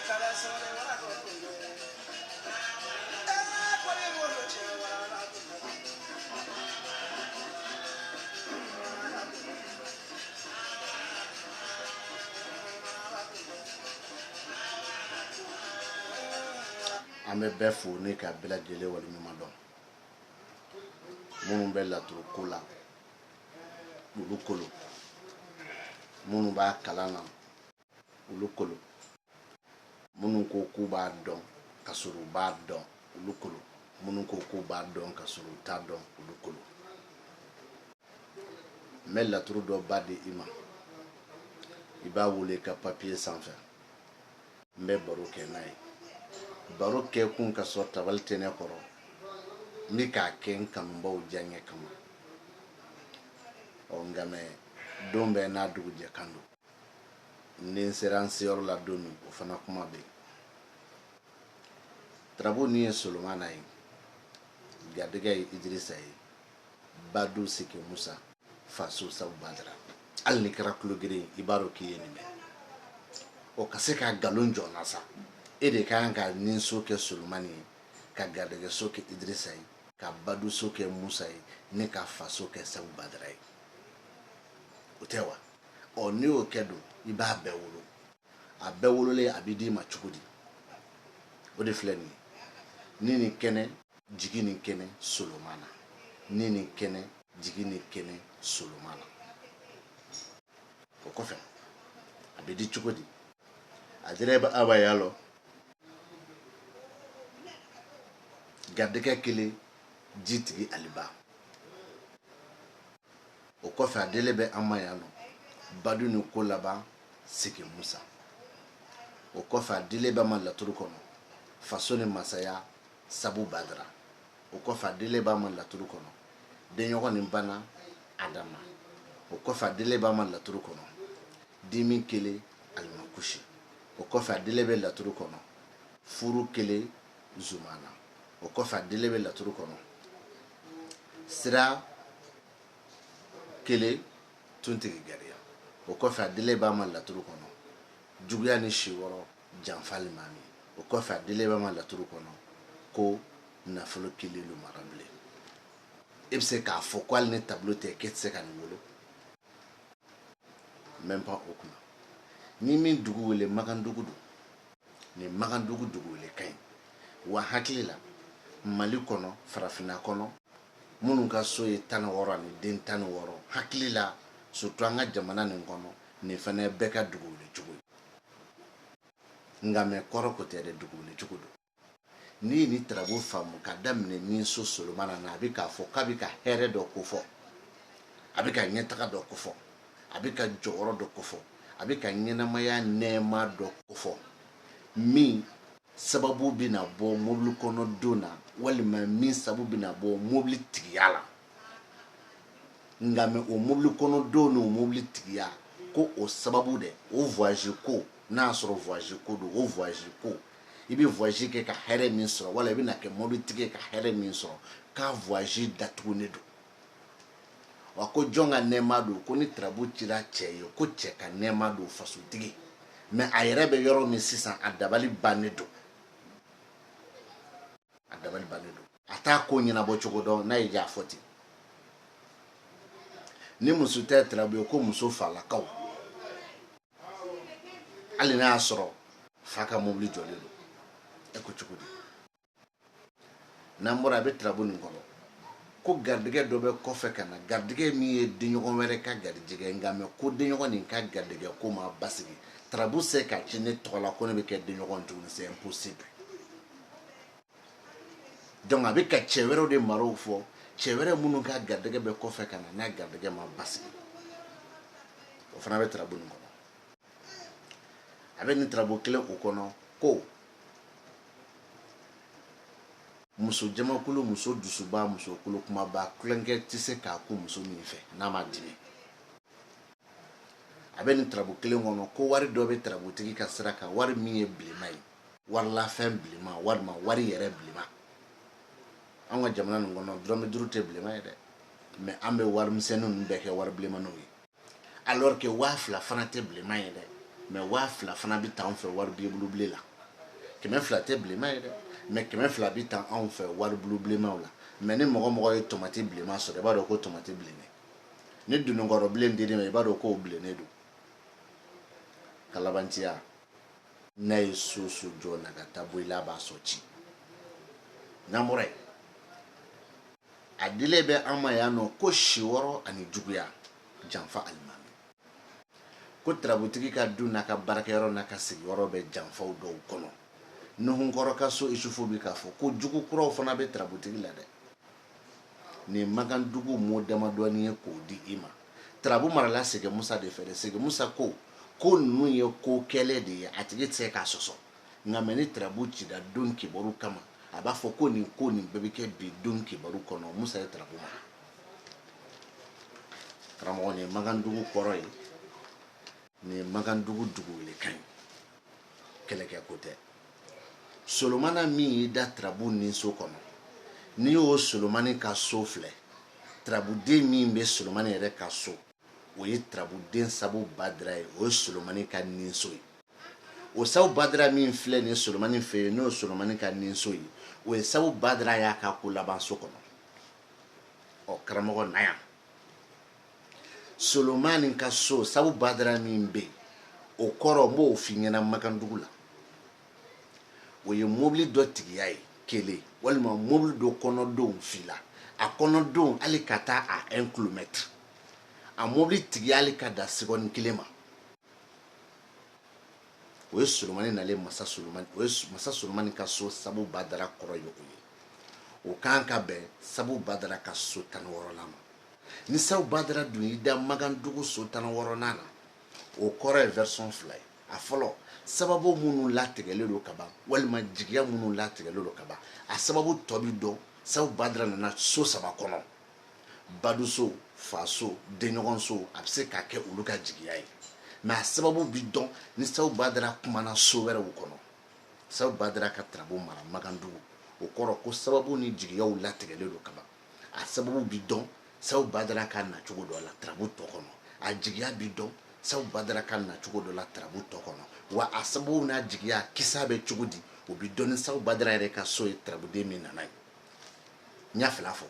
Ame befu ne ka bela jele wali ɲuman dɔn minnu bɛ laturu ko la olu kolo minnu b'a kalan na olu kolo minnu ko k'u b'a dɔn ka sɔrɔ u b'a dɔn olu kolo minnu ko k'u b'a dɔn ka sɔrɔ u t'a dɔn olu kolo n bɛ laturu dɔ ba di i ma i b'a wele ka papiye sanfɛ n bɛ baro kɛ n'a ye baro kɛ kun ka sɔrɔ tabali tɛ ne kɔrɔ n bɛ k'a kɛ n kanubaw diyaɲɛ kama nka mɛ don bɛɛ n'a dugujɛ kan don ni n sera n seyɔrɔ la don min o fana kuma bɛ yen tarabu ni ye solomana ye garijɛgɛ ye idirisa ye badu sike musa faso sabu badara hali ni kɛra tulo geren i b'a dɔn k'i ye nin mɛn o ka se ka nkalon jɔ n na sa e de kan ka nin so kɛ solomani ye ka garijɛgɛ so kɛ idirisa ye ka badu so kɛ musa ye ne ka faso kɛ sabu badara ye o tɛ wa n'i y'o kɛ don i b'a bɛɛ wolo a bɛɛ wololen a bɛ d'i ma cogo di o de filɛ nin ye ni nin kɛnɛ jigi nin kɛnɛ solomana ni nin kɛnɛ jigi nin kɛnɛ solomana o kɔfɛ a bɛ di cogo di a dira aba ya lɔ garijɛgɛ kelen jitigi aliba o kɔfɛ a dele bɛ an ma yan nɔ badu ni ko laban sigi musa o kɔfɛ a dele bɛ ma laturu kɔnɔ faso ni masaya sabu badara o kɔfɛ a dele bɛ ma laturu kɔnɔ denɲɔgɔn ni bana adama o kɔfɛ a dele bɛ ma laturu kɔnɔ dimi kelen alimakushi o kɔfɛ a dele bɛ laturu kɔnɔ furu kelen zumana o kɔfɛ a dele bɛ laturu kɔnɔ sira kelen tuntigi gariya o kɔfɛ a dele b'a ma laturu kɔnɔ juguya ni si wɔrɔ janfa limami o kɔfɛ a dele b'a ma laturu kɔnɔ ko nafolo kelen lo mara bilen e bɛ se k'a fɔ ko hali ni tableau tɛ k'e tɛ se ka nin wolo même pas o kunna ni min dugu wele magandugu don ni magandugu dugu wele ka ɲi wa hakili la mali kɔnɔ farafinna kɔnɔ minnu ka so ye 16 ani den 16 hakili la surtout an ka jamana nin kɔnɔ nin fana ye bɛɛ ka dugu wele cogo ye nka mɛ kɔrɔ ko tɛ dɛ dugu wele cogo don n'i ye ni tarabu faamu ka daminɛ ni so solomana na a bɛ k'a fɔ k'a bɛ ka hɛrɛ dɔ kofɔ a bɛ ka ɲɛtaga dɔ kofɔ a bɛ ka jɔyɔrɔ dɔ kofɔ a bɛ ka ɲɛnamaya nɛɛma dɔ kofɔ min sababu bɛna bɔ mobili kɔnɔ don na walima min sababu bɛna bɔ mobili tigiya la nka mɛ o mobili kɔnɔ don n'o mobili tigiya ko o sababu dɛ o voyage ko n'a sɔrɔ voyage ko don o voyage ko i bɛ voyage kɛ ka hɛrɛ min sɔrɔ wala i bɛna kɛ mobili tigi ka hɛrɛ min sɔrɔ k'a voyage datugulen don wa ko jɔn ka nɛɛma don ko ni tarabu cira cɛ ye ko cɛ ka nɛɛma don fasotigi mɛ a yɛrɛ bɛ yɔrɔ min sisan a dabali bannen don a dabali bannen don a t'a ko ɲɛnabɔ cogo dɔn n'a ye ja fɔ ten ni muso tɛ tarabu ye ko muso falakaw hali n'a y'a sɔrɔ fa ka mobili jɔlen don e ko cogo di n'an bɔra a bɛ tarabu nin kɔnɔ ko garijɛgɛ dɔ bɛ kɔfɛ ka na garijɛgɛ min ye denɲɔgɔn wɛrɛ ka garijɛgɛ nka mɛ ko denɲɔgɔn nin ka garijɛgɛ ko ma basigi tarabu se ka ci ne tɔgɔ la ko ne bɛ kɛ denɲɔgɔn tuguni c'est impossible donc a bɛ ka cɛ wɛrɛw de maraw fɔ cɛ wɛrɛ minnu ka garijɛgɛ bɛ kɔfɛ ka na n'a garijɛgɛ ma basigi o fana bɛ tarabu nin kɔnɔ a bɛ nin tarabu kelen o kɔnɔ ko muso jamakulu muso dusuba muso kolo kumaba kulonkɛ tɛ se k'a ko muso min fɛ n'a ma dimi a bɛ nin tarabu kelen kɔnɔ ko wari dɔ bɛ tarabutigi ka sira kan wari min ye bilenman ye warilafɛn bilenman walima wari yɛrɛ bilenman an ka jamana nin kɔnɔ dɔrɔmɛ 5 tɛ bilenman ye dɛ mɛ an bɛ warimisɛnnin ninnu bɛɛ kɛ wari bilenmanw ye alors que 2000 fana tɛ bilenman ye dɛ mɛ 2000 fana bɛ t'an fɛ wari bibulu bilen la kɛmɛ fila tɛ bilenman ye dɛ mais kɛmɛ fila bi tan anw fɛ wari bulu bilenmanw la mais ni mɔgɔ ye tomati bilenman sɔrɔ i b'a dɔn ko tomati bilennen ni dunukɔrɔ bilen dir'i ma i b'a dɔn k'o bilennen don kalabantiya n'a ye so jɔ na ka taa bɔ i la a b'a sɔn ci n'an bɔra yen a dilen bɛ an ma yan nɔ ko si wɔɔrɔ ani juguya janfa alimami ko tarabutigi ka du n'a ka baarakɛyɔrɔ n'a ka sigiyɔrɔ bɛ janfaw dɔw kɔnɔ nuhunkɔrɔ ka so isufu bi k'a fɔ ko jugu kuraw fana bɛ tarabutigi la dɛ nin makandugu mɔ damadɔni ye k'o di i ma tarabu marala sɛgɛ musa de fɛ dɛ sɛgɛ musa ko ninnu ye ko kɛlɛ de ye a tigi tɛ se k'a sɔsɔ nka mɛ ni tarabu cira don kibaru kama a b'a fɔ ko nin bɛɛ bɛ kɛ bi don kibaru kɔnɔ musa ye tarabu mara karamɔgɔ nin makandugu kɔrɔ ye nin makandugu dugukɔlikan ye kɛlɛkɛ ko tɛ solomana min y'i da tarabu ni so kɔnɔ n'i y'o solomani ka so filɛ tarabuden min bɛ solomani yɛrɛ ka so o ye tarabuden sabu badira ye o ye solomani ka ninso ye o sabu badira min filɛ nin solomani fɛ yen n'o ye solomani ka ninso ye o ye sabu badira y'a ka ko laban so kɔnɔ ɔ karamɔgɔ na yan solomani ka so sabu badira min bɛ yen o kɔrɔ n b'o f'i ɲɛna makandugu la o ye mobili dɔ tigiya ye kelen walima mobili dɔ kɔnɔdenw fila a kɔnɔdenw hali ka taa a 1 kilomètre a mobili tigiya hali ka da seconde kelen ma o ye solomani nalen masa solomani ka so sabu badara kɔrɔ ye o ye o kan ka bɛn sabu badara ka so 16 ma ni sabu badara dun y'i da makandugu so 16 na o kɔrɔ ye version fila ye a fɔlɔ sababu minnu latigɛlen don ka ban walima jigiya minnu latigɛlen don ka ban a sababu tɔ bi dɔn sabu badara nana so 3 kɔnɔ baduso faso denɲɔgɔnso a bɛ se ka kɛ olu ka jigiya ye mais a sababu bi dɔn ni sabu badara kumana so wɛrɛw kɔnɔ sabu badara ka tarabu mara makandugu o kɔrɔ ko sababu ni jigiyaw latigɛlen don ka ban a sababu bi dɔn sabu badara ka nacogo dɔ la tarabu tɔ kɔnɔ a jigiya bi dɔn sabu badara ka nacogo dɔ la tarabu tɔ kɔnɔ wa a sababu n'a jigiya kisa bɛ cogo di o bi dɔn ni sabu badara yɛrɛ ka so ye tarabuden min nana ye n y'a fila fɔ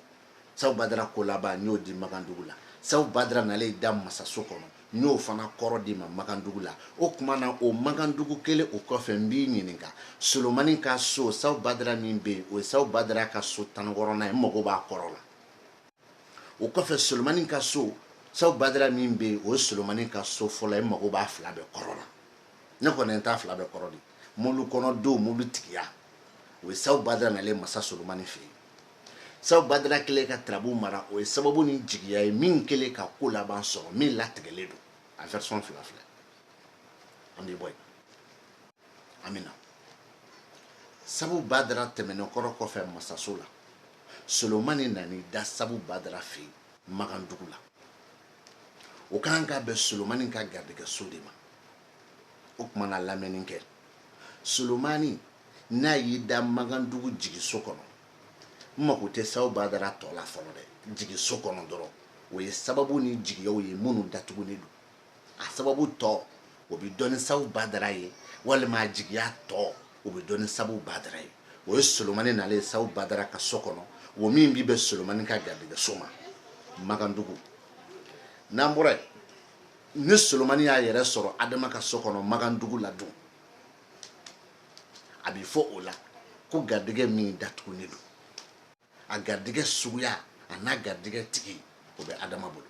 sabu badara ko laban n y'o di makandugu la sabu badara nalen da masaso kɔnɔ n y'o fana kɔrɔ di ma makandugu la o tuma na o makandugu kelen o kɔfɛ n b'i ɲininka solomani ka so sabu badara min bɛ yen o ye sabu badara ka so 16nan ye n mago b'a kɔrɔ la o kɔfɛ solomani ka so sabu badara min bɛ yen o ye solomani ka so fɔlɔ ye n mago b'a fila bɛɛ kɔrɔ la ne kɔni n t'a fila bɛɛ kɔrɔ de mobili kɔnɔdenw mobili tigiya o ye sabu badara nalen masa solomani fɛ yen sabu badara kelen ka tarabu mara o ye sababu ni jigiya ye min kelen ka ko laban sɔrɔ min latigɛlen don a version fila filɛ an bɛ bɔ yen an bɛ na sabu badara tɛmɛnen kɔrɔ kɔfɛ masaso la solomani nani da sabu badara fɛ yen makandugu la o kan ka bɛn solomani ka garijɛgɛso de ma o tuma na lamɛnni kɛ solomani n'a y'i da makandugu jigiso kɔnɔ n mako tɛ sabu badara tɔ la fɔlɔ dɛ jigiso kɔnɔ dɔrɔn o ye sababu ni jigiyaw ye minnu datugulen don a sababu tɔ o bɛ dɔn ni sabu badara ye walima a jigiya tɔ o bɛ dɔn ni sabu badara ye o ye solomani nalen sabu badara ka so kɔnɔ o min bi bɛn solomani ka garijɛgɛso ma makandugu n'an bɔra yen ni solomani y'a yɛrɛ sɔrɔ adama ka so kɔnɔ makandugu la dun a bɛ fɔ o la ko garijɛgɛ min datugulen don a garijɛgɛ suguya a n'a garijɛgɛ tigi o bɛ adama bolo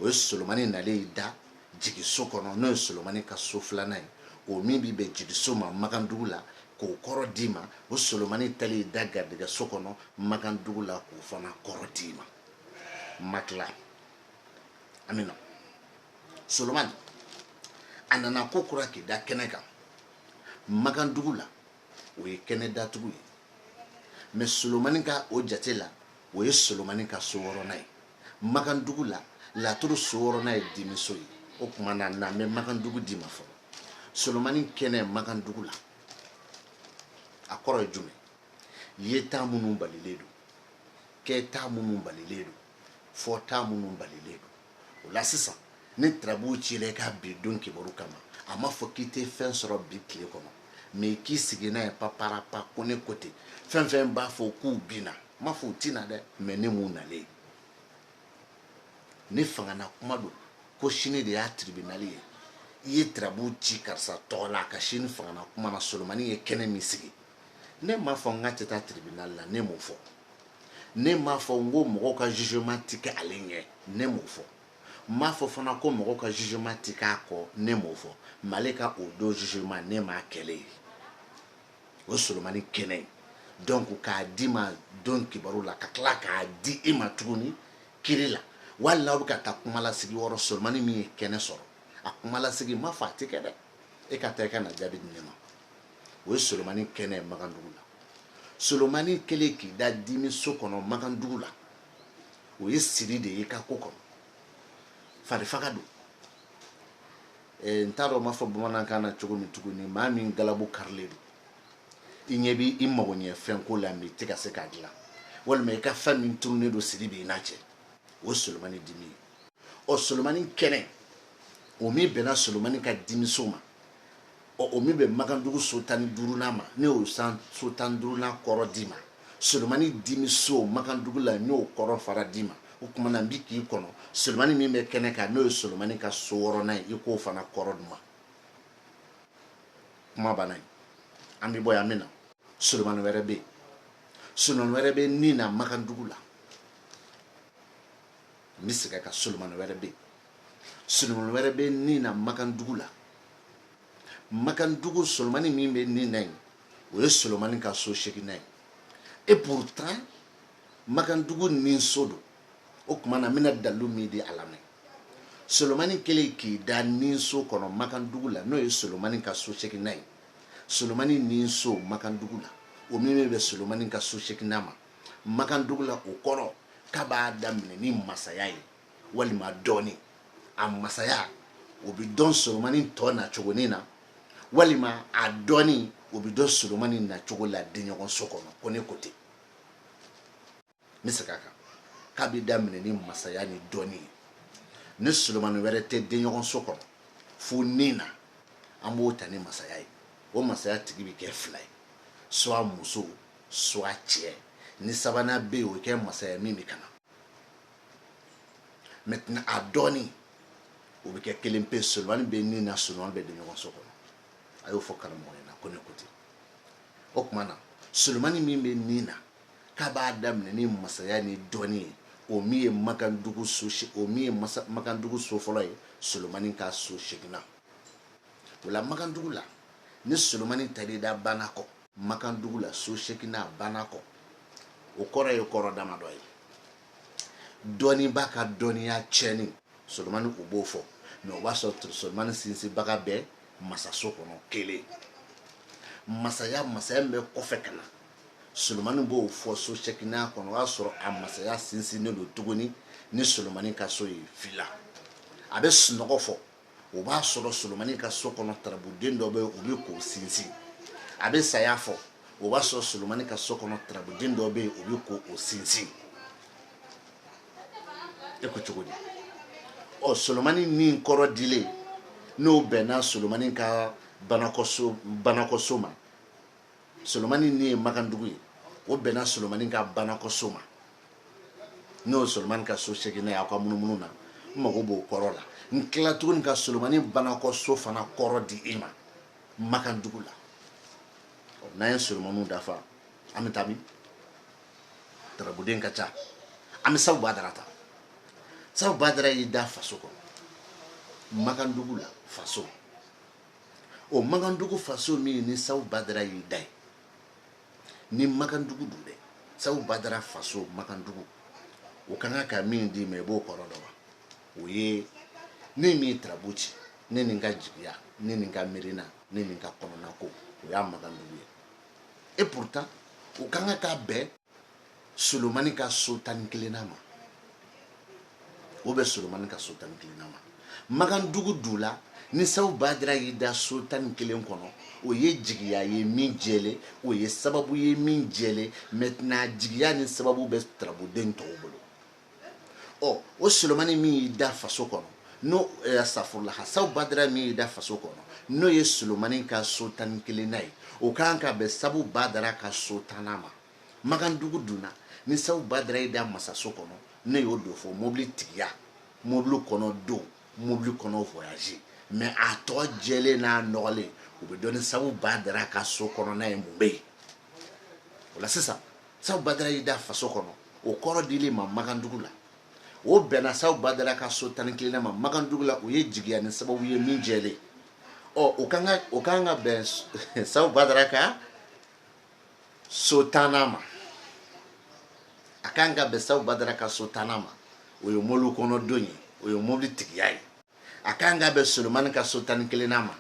o ye solomani nalen da jigiso kɔnɔ n'o ye solomani ka so 2nan ye o min bi bɛn jigiso ma makandugu la k'o kɔrɔ d'i ma o solomani talen da garijɛgɛso kɔnɔ makandugu la k'o fana kɔrɔ d'i ma ma tila an bɛ na solomani a nana ko kura k'i da kɛnɛ kan makandugu la o ye kɛnɛ datugu ye mais solomani ka o jate la o ye solomani ka so 6nan ye makandugu la laturu so 6nan ye dimiso ye o tuma na n'an bɛ makandugu d'i ma fɔlɔ solomani kɛnɛ makandugu la a kɔrɔ ye jumɛn yeta minnu balilen don kɛta minnu balilen don fɔta minnu balilen don o la sisan ni tarabu cila i ka bi don kibaru kama a ma fɔ k'i tɛ fɛn sɔrɔ bi tile kɔnɔ mais k'i sigi n'a ye paparapa ko ne côté fɛn fɛn b'a fɔ k'u bina ma fɔ u tina dɛ mais ne m'u nalen ne fangana kuma don ko sini de y'a tribunal ye i ye tarabu ci karisa tɔgɔ la ka sini fangana kuma na Solomani ye kɛnɛ min sigi ne m'a fɔ n ka tɛ taa tribunal la ne m'o fɔ ne m'a fɔ n ko mɔgɔw ka jugement tɛ kɛ ale ɲɛ ne m'o fɔ n m'a fɔ fana ko mɔgɔw ka jugement tɛ k'a kɔ ne m'o fɔ mais ale ka o don jugement ne m'a kɛlɛ ye o Solomani kɛnɛ donc k'a di ma don kibaru la ka tila k'a di e ma tuguni kiri la wali n'aw bɛ ka taa kumalasigi yɔrɔ Solomani min ye kɛnɛ sɔrɔ a kumalasigi ma fɔ a tɛ kɛ dɛ e ka taa i ka na jaabi di ne ma o ye Solomani kɛnɛ ye Makandugu la Solomani kɛlen k'i da dimiso kɔnɔ Makandugu la o ye siri de ye ka ko kɔnɔ farifaga don n t'a dɔn n m'a fɔ bamanankan na cogo min tuguni maa min galabu karilen don i ɲɛ b'i i mago ɲɛ fɛn ko la mais i tɛ ka se k'a dilan walima i ka fɛn min turunnen don siri b'i n'a cɛ o ye Solomani dimi ye ɔ Solomani kɛnɛ o min bɛnna Solomani ka dimiso ma o min bɛ Makandugu so 15nan ma ne y'o so 15nan kɔrɔ d'i ma Solomani dimiso Makandugu la n y'o kɔrɔ fara d'i ma o tuma na n bi k'i kɔnɔ Solomani min bɛ kɛnɛ kan n'o ye Solomani ka so 6nan ye i k'o fana kɔrɔ d'u ma kuma banna yen an bɛ bɔ yan an bɛ na Solomani wɛrɛ bɛ yen Solomani wɛrɛ bɛ nin na Makandugu la n bɛ segin ka Solomani wɛrɛ bɛ yen Solomani wɛrɛ bɛ nin na Makandugu la Makandugu Solomani min bɛ nin na yen o ye Solomani ka so 8nan ye et pourtant Makandugu nin so don o tuma na n bɛna dalilu min di a lamɛn Solomani kɛlen k'i da nin so kɔnɔ Makandugu la n'o ye Solomani ka so 8nan ye Solomani nin so Makandugu la o min bɛ Solomani ka so 8nan ma Makandugu la o kɔrɔ k'a b'a daminɛ ni masaya ye walima dɔɔni a masaya o bɛ dɔn Solomani tɔ na cogonin na walima a dɔɔni o bɛ dɔn Solomani na cogo la denɲɔgɔn so kɔnɔ ko ne ko ten n bɛ segin a kan k'a bɛ daminɛ ni masaya ni dɔɔni ye ni Solomani wɛrɛ tɛ denɲɔgɔn so kɔnɔ fo nin na an b'o ta ni masaya ye o masaya tigi bɛ kɛ 2 ye soit muso soit cɛ ni sabanan bɛ yen o bɛ kɛ masaya min bɛ kana maintenant a dɔɔni o bɛ kɛ 1 pe Solomani bɛ nin na Solomani bɛ denɲɔgɔn so kɔnɔ a y'o fɔ karamɔgɔ ɲɛna ko ne ko ten o tuma na Solomani min bɛ nin na k'a b'a daminɛ ni masaya ni dɔɔni ye o min ye Makandugu so o min ye Makandugu so fɔlɔ ye Solomani ka so 8nan o la Makandugu la ni Solomani taar'i da banna kɔ Makandugu la so 8nan banna kɔ o kɔrɔ ye kɔrɔ dama dɔ ye dɔɔni b'a ka dɔɔniya tiɲɛni Solomani o b'o fɔ mais o b'a sɔrɔ Solomani sinsinbaga bɛ masaso kɔnɔ kelen masaya min bɛ kɔfɛ ka na Solomani b'o fɔ so 8nan kɔnɔ o y'a sɔrɔ a masaya sinsinnen don tuguni ni Solomani ka so ye villa a bɛ sunɔgɔ fɔ o b'a sɔrɔ Solomani ka so kɔnɔ tarabuden dɔ bɛ yen o bɛ k'o sinsin a bɛ saya fɔ o b'a sɔrɔ Solomani ka so kɔnɔ tarabuden dɔ bɛ yen o bɛ k'o sinsin e ko cogo di ɔ Solomani nin kɔrɔ dilen n'o bɛnna Solomani ka banakɔso ma Solomani nin ye Makandugu ye o bɛnna Solomani ka banakɔso ma n'o Solomani ka so 8nan ye aw ka munumunu na n mago b'o kɔrɔ la n tila tuguni ka Solomani banakɔso fana kɔrɔ di e ma Makandugu la n'an ye Solomaniw dafa an bɛ taa min tarabuden ka ca an bɛ Sabu Badara ta Sabu Badara y'i da faso kɔnɔ Makandugu la faso o Makandugu faso min ni Sabu Badara y'i da ye ni Makandugu don dɛ Sabu Badara faso Makandugu o kan ka min d'i ma i b'o kɔrɔ dɔn wa o ye ne min ye tarabu ci ne ni n ka jigiya ne ni n ka miirina ne ni n ka kɔnɔna ko o y'a Makandugu ye et pourtant o kan ka bɛn Solomani ka so 11nan ma o bɛ Solomani ka so 11nan ma Makandugu du la ni Sabu Badara y'i da so 11 kɔnɔ o ye jigiya ye min jɛlen o ye sababu ye min jɛlen maintenant jigiya ni sababu bɛ tarabuden tɔw bolo ɔ o Solomani min y'i da faso kɔnɔ no safurla saw badra mi da faso kono no ye Solomani ka so tan kelenai o kan ka be sabu badra ka so tanama magandugu duna ni saw badra da masaso kono ne yo do fo mobili tigiya mobili kono do mobili kono voyager mais a to jele na nɔgɔlen o be dɔni sabu badra ka so kono na ye mun be wala sisan saw badra da faso kono o kɔrɔ dili ma magandugu la o bɛnna saw badara ka so tan kelenna ma magandugu la o ye jigiya ni sababu ye min jɛlen o kan ka bɛn saw badara ka so tanna ma a kan ka bɛn saw badara ka so tanna ma o ye mɔbili kɔnɔ don ye o ye mɔbili tigiya ye a kan ka bɛn Solomani ka so tan kelenna ma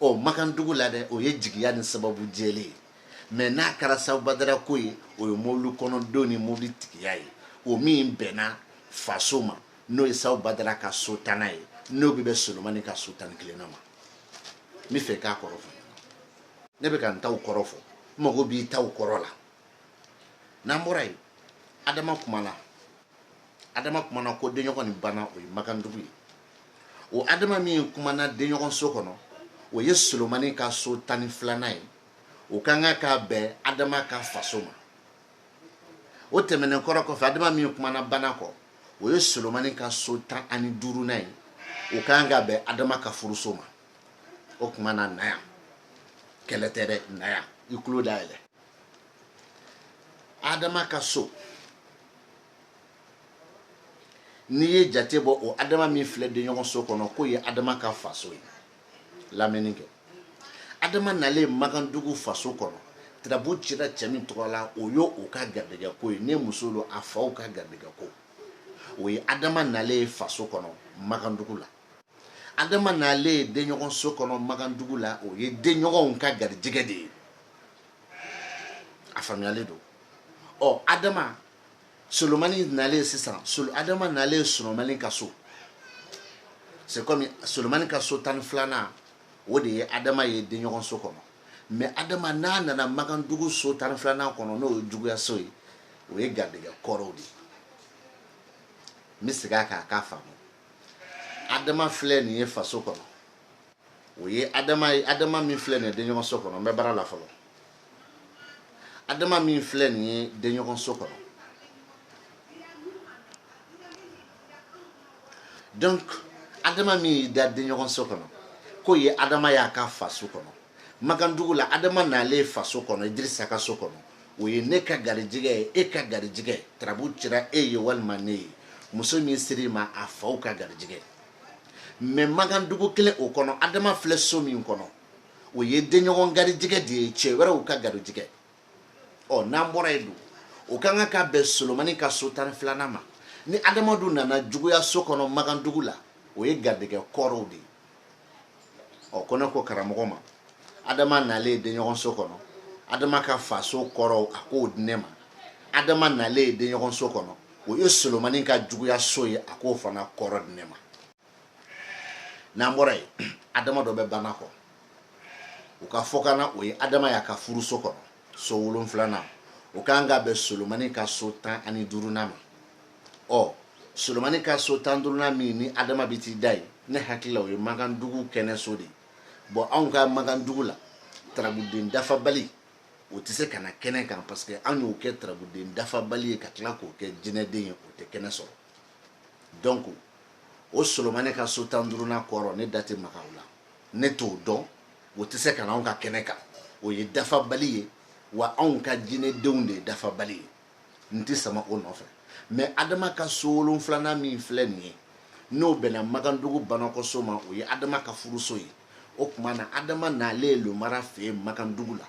magandugu la dɛ o ye jigiya ni sababu jɛlen ye mais n'a kɛra saw badara ko ye o ye mɔbili kɔnɔ don ni mɔbili tigiya ye o min bɛnna faso ma n'o ye saw badara ka so tanna ye n'o bɛ Solomani ka so tan kelenna ma mi fɛ k'a kɔrɔ fɔ ne bɛ ka n taw kɔrɔ fɔ n mago b'i taw kɔrɔ la n'an bɔra yen Adama kumana ko denɲɔgɔn nin banna o ye magandugu ye o Adama min kumana denɲɔgɔn so kɔnɔ o ye Solomani ka so tan ni filanan ye o kan ka bɛn Adama ka faso ma o tɛmɛnen kɔrɔ kɔfɛ Adama min kumana banna kɔ o ye Solomani ka so tan ani duurunan ye o kan ka bɛn Adama ka furuso ma o kumana na yan kɛlɛ tɛ dɛ na yan i tulo dayɛlɛ Adama ka so n'i ye jate bɔ o Adama min filɛ denɲɔgɔn so kɔnɔ k'o ye Adama ka faso ye lamɛnni kɛ Adama nalen magandugu faso kɔnɔ tirabu cira cɛ min tɔgɔ la o ye o ka garijɛgɛ ko ye ne muso lo a faw ka garijɛgɛ ko o ye Adama nalen faso kɔnɔ magandugu la Adama nalen denɲɔgɔn so kɔnɔ magandugu la o ye denɲɔgɔnw ka garijɛgɛ de ye a faamuyalen don Adama Solomani nalen sisan Adama nalen Solomani ka so c'est comme Solomani ka so tan filanan o de ye Adama ye denɲɔgɔn so kɔnɔ mais Adama n'a nana magandugu so tan filanan kɔnɔ n'o ye juguya so ye o ye garijɛgɛ kɔrɔw de n bɛ segin a kan a k'a faamu Adama filɛ nin ye faso kɔnɔ o ye Adama min filɛ nin ye denɲɔgɔn so kɔnɔ n bɛ baara la fɔlɔ Adama min filɛ nin ye denɲɔgɔn so kɔnɔ donc Adama min y'i da denɲɔgɔn so kɔnɔ k'o ye Adama y'a ka faso kɔnɔ magandugu la Adama nalen faso kɔnɔ Idirisa ka so kɔnɔ o ye ne ka garijɛgɛ ye e ka garijɛgɛ tarabu cira e ye walima ne ye muso min sir'i ma a faw ka garijɛgɛ mais magandugu kelen o kɔnɔ Adama filɛ so min kɔnɔ o ye denɲɔgɔn garijɛgɛ de ye cɛ wɛrɛw ka garijɛgɛ n'an bɔra yen dun o kan ka bɛn Solomani ka so tan filanan ma ni Adama dun nana juguya so kɔnɔ magandugu la o ye garijɛgɛ kɔrɔw de ye ko ne ko karamɔgɔ ma Adama nalen denɲɔgɔn so kɔnɔ Adama ka faso kɔrɔw a k'o di ne ma Adama nalen denɲɔgɔn so kɔnɔ o ye Solomani ka juguya so ye a k'o fana kɔrɔ di ne ma n'an bɔra yen Adama dɔ bɛ bana kɔ o ka fɔ kana o ye Adama y'a ka furuso kɔnɔ so 7nan o kan ka bɛn Solomani ka so tan ani duurunan ma Solomani ka so tan duurunan min ni Adama bɛ t'i da yen ne hakili la o ye magandugu kɛnɛso de ye anw ka magandugu la tarabuden dafabali o tɛ se ka na kɛnɛ kan parce que an y'o kɛ tarabuden dafabali ye ka tila k'o kɛ jinɛden ye o tɛ kɛnɛ sɔrɔ donc o Solomani ka so tan duurunan kɔrɔ ne da tɛ maga o la ne t'o dɔn o tɛ se ka na anw ka kɛnɛ kan o ye dafabali ye wa anw ka jinɛdenw de ye dafabali ye n tɛ sama o nɔfɛ mais Adama ka so 7nan min filɛ nin ye n'o bɛnna magandugu banakɔso ma o ye Adama ka furuso ye o tuma na Adama nalen lomara fɛ yen magandugu la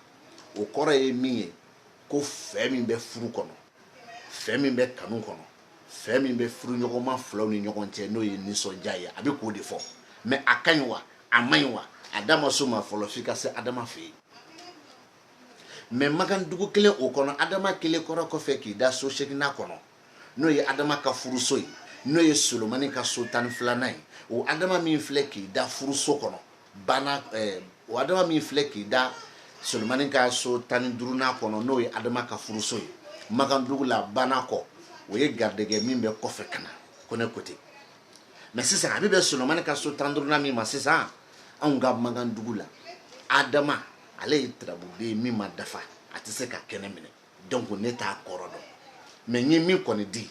o kɔrɔ ye min ye ko fɛ min bɛ furu kɔnɔ fɛ min bɛ kanu kɔnɔ fɛ min bɛ furuɲɔgɔnma filaw ni ɲɔgɔn cɛ n'o ye nisɔndiya ye a bɛ k'o de fɔ mais a ka ɲi wa a man ɲi wa a da ma so ma fɔlɔ f'i ka se Adama fɛ yen mais magandugu kelen o kɔnɔ Adama kelen kɔrɔ kɔfɛ k'i da so 8nan kɔnɔ n'o ye Adama ka furuso ye n'o ye Solomani ka so tan filanan ye o Adama min filɛ k'i da furuso kɔnɔ o Adama min filɛ k'i da Solomani ka so tan duurunan kɔnɔ n'o ye Adama ka furuso ye magandugu la bana kɔ o ye garijɛgɛ min bɛ kɔfɛ ka na ko ne ko ten mais sisan a bɛ bɛn Solomani ka so 35 min ma sisan anw ka Magandugu la Adama ale ye tarabude min ma dafa a tɛ se ka kɛnɛ minɛ donc ne t'a kɔrɔ dɔn mais n ye min kɔni di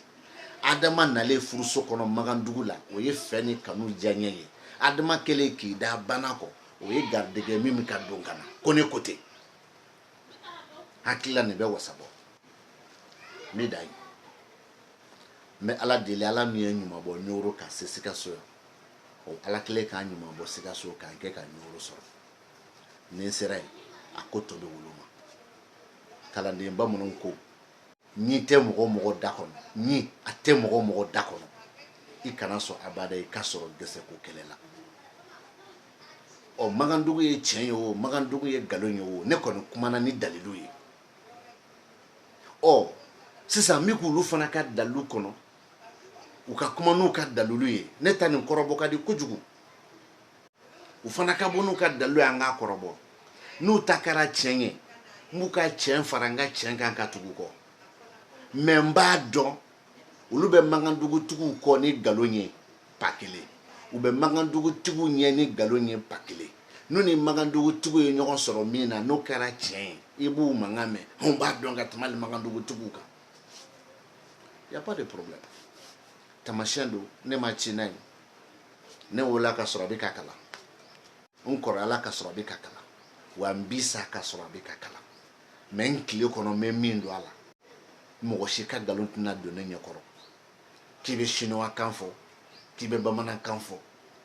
Adama nalen furuso kɔnɔ Magandugu la o ye fɛ ni kanu diyaɲɛ ye Adama kɛlen k'i da bana kɔ o ye garidɛgɛ min bɛ ka don ka na ko ne ko ten hakilila nin bɛ wasabɔ ne da ye n bɛ Ala deli Ala min ye ɲuman bɔ Ɲoro ka se Sikaso yan o Ala kɛlen k'a ɲuman bɔ Sikaso k'a kɛ ka Ɲoro sɔrɔ ni n sera yen a ko tɔ bɛ wolo ma kalanden bamananw ko ɲi tɛ mɔgɔ mɔgɔ da kɔnɔ ɲi a tɛ mɔgɔ mɔgɔ da kɔnɔ i kana sɔn abada i ka sɔrɔ dɛsɛ ko kɛlɛ la Magandugu ye tiɲɛ ye o Magandugu ye nkalon ye o ne kɔni kumana ni dalilu ye sisan n bɛ k'olu fana ka dalilu kɔnɔ u ka kuma n'u ka dalilu ye ne ta nin kɔrɔbɔ ka di kojugu u fana ka bɔ n'u ka dalilu ye an k'a kɔrɔbɔ n'u ta kɛra tiɲɛ ye n b'u ka tiɲɛ fara n ka tiɲɛ kan ka tugu kɔ mais n b'a dɔn olu bɛ Magandugutigiw kɔ ni nkalon ye pa kelen u bɛ Magandugutigiw ɲɛ ni nkalon ye pa kelen n'u ni Magandugutigiw ye ɲɔgɔn sɔrɔ min na n'o kɛra tiɲɛ ye i b'u mankan mɛn anw b'a dɔn ka tɛmɛ hali Magandugutigiw kan y a pas de problème tamasiyɛn don ne ma ci n'a ye ne wolola ka sɔrɔ a bɛ ka kalan n kɔrɔyala ka sɔrɔ a bɛ ka kalan wa n bi sa ka sɔrɔ a bɛ ka kalan mais n tile kɔnɔ n bɛ min don a la mɔgɔ si ka nkalon tɛna don ne ɲɛkɔrɔ k'i bɛ chinois kan fɔ k'i bɛ bamanankan fɔ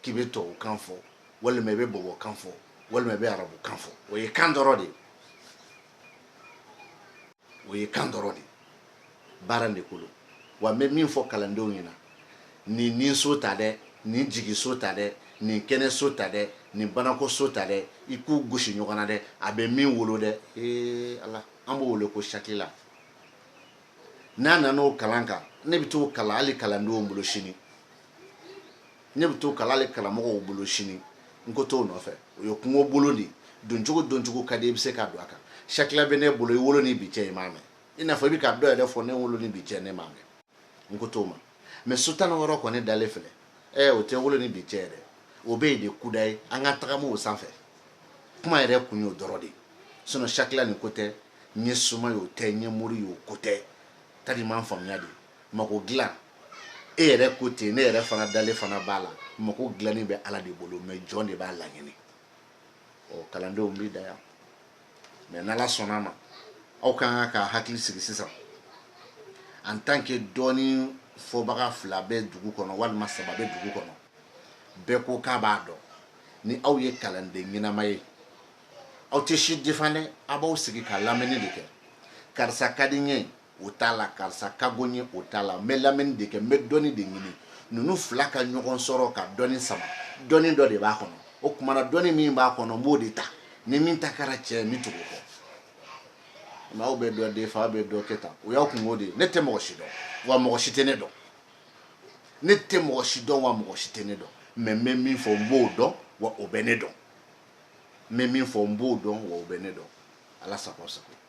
k'i bɛ tubabukan fɔ walima i bɛ bɔbɔkan fɔ walima i bɛ arabukan fɔ o ye kan dɔrɔn de o ye kan dɔrɔn de baara de kolo wa n bɛ min fɔ kalandenw ɲɛna nin ninso ta dɛ nin jigiso ta dɛ nin kɛnɛso ta dɛ nin banakoso ta dɛ i k'u gosi ɲɔgɔn na dɛ a bɛ min wolo dɛ Ala an b'o wele ko sakila n'a nana o kalan kan ne bɛ t'o kalan hali kalandenw bolo sini ne bɛ t'o kalan hali karamɔgɔw bolo sini n ko t'o nɔfɛ o ye kungo bolo de doncogo ka di i bɛ se ka don a kan sakila bɛ ne bolo i wolo ni bi cɛ i m'a mɛn i n'a fɔ i bɛ ka dɔ yɛrɛ fɔ ne wolo ni bi cɛ ne m'a mɛn n ko t'o ma mais so 16 kɔni dalen filɛ o tɛ wolo ni bi cɛ yɛrɛ o bɛ yen de kuda ye an ka tagama o sanfɛ kuma yɛrɛ kun y'o dɔrɔn de sinon sakila nin ko tɛ n ye suma ye o tɛ n ye mori ye o ko tɛ tari m'an faamuya de mako dilan e yɛrɛ ko ten ne yɛrɛ fana dalen fana b'a la mako dilanni bɛ Ala de bolo mais jɔn de b'a laɲini kalandenw b'i da yan mais n'Ala sɔnna ma aw kan ka hakili sigi sisan en tant que dɔɔni fɔbaga 2 bɛ dugu kɔnɔ walima 3 bɛ dugu kɔnɔ bɛɛ ko k'a b'a dɔn ni aw ye kalanden ɲɛnama ye aw tɛ si defan dɛ a b'aw sigi ka lamɛnni de kɛ karisa ka di n ye o t'a la karisa ka go n ye o t'a la n bɛ lamɛnni de kɛ n bɛ dɔnni de ɲini ninnu 2 ka ɲɔgɔn sɔrɔ ka dɔnni sama dɔnni dɔ de b'a kɔnɔ o kumana dɔnni min b'a kɔnɔ n b'o de ta ni min ta kɛra tiɲɛ n bɛ tugu o kɔ mais aw bɛ dɔ defa aw bɛ dɔ kɛ tan o y'aw kungo de ye ne tɛ mɔgɔ si dɔn wa mɔgɔ si tɛ ne dɔn ne tɛ mɔgɔ si dɔn wa mɔgɔ si tɛ ne dɔn mais n bɛ min fɔ n b'o dɔn wa o bɛ ne dɔn n bɛ min fɔ n b'o dɔn wa o bɛ ne dɔn Ala sago aw sago